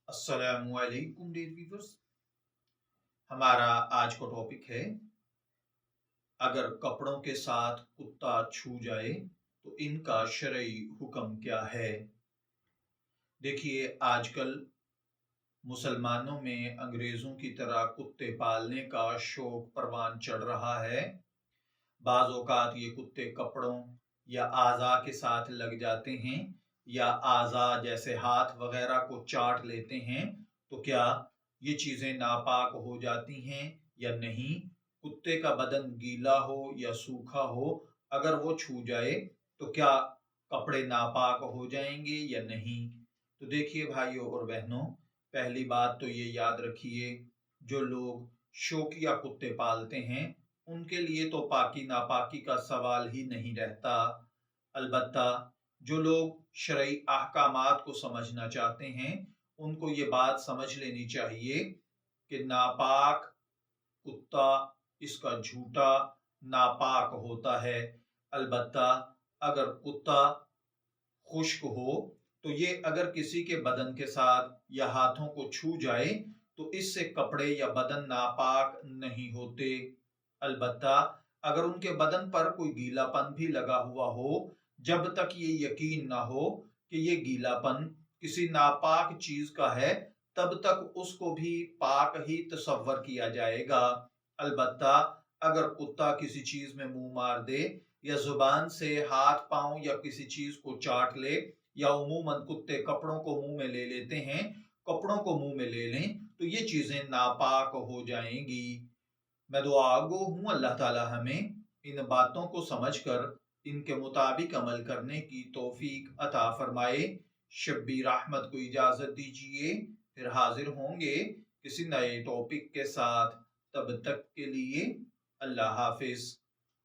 अस्सलामु अलैकुम dear viewers. हमारा आज का टॉपिक है, अगर कपड़ों के साथ कुत्ता छू जाए तो इनका शरई हुक्म क्या है। देखिए, आजकल मुसलमानों में अंग्रेजों की तरह कुत्ते पालने का शौक परवान चढ़ रहा है। बाज औकात ये कुत्ते कपड़ों या आज़ा के साथ लग जाते हैं या आज़ा जैसे हाथ वगैरह को चाट लेते हैं। तो क्या ये चीज़ें नापाक हो जाती हैं या नहीं? कुत्ते का बदन गीला हो या सूखा हो, अगर वो छू जाए तो क्या कपड़े नापाक हो जाएंगे या नहीं? तो देखिए भाइयों और बहनों, पहली बात तो ये याद रखिए, जो लोग शौकिया कुत्ते पालते हैं उनके लिए तो पाकी नापाकी का सवाल ही नहीं रहता। अलबत्ता जो लोग शरई अहकामात को समझना चाहते हैं उनको ये बात समझ लेनी चाहिए कि नापाक कुत्ता इसका झूठा नापाक होता है। अलबत्ता अगर कुत्ता खुश्क हो तो ये अगर किसी के बदन के साथ या हाथों को छू जाए तो इससे कपड़े या बदन नापाक नहीं होते। अलबत्ता अगर उनके बदन पर कोई गीलापन भी लगा हुआ हो, जब तक ये यकीन ना हो कि ये गीलापन किसी नापाक चीज का है, तब तक उसको भी पाक ही तसव्वर किया जाएगा। अलबत्ता अगर कुत्ता किसी चीज में मुंह मार दे या जुबान से हाथ पांव या किसी चीज को चाट ले, या उमूमन कुत्ते कपड़ों को मुंह में ले लेते हैं, कपड़ों को मुंह में ले लें, तो ये चीजें नापाक हो जाएंगी। मैं दुआ गो हूं अल्लाह ताला हमें इन बातों को समझकर इनके मुताबिक अमल करने की तौफीक अता फरमाए। शब्बीर अहमद को इजाजत दीजिए, फिर हाजिर होंगे किसी नए टॉपिक के साथ। तब तक के लिए अल्लाह हाफिज।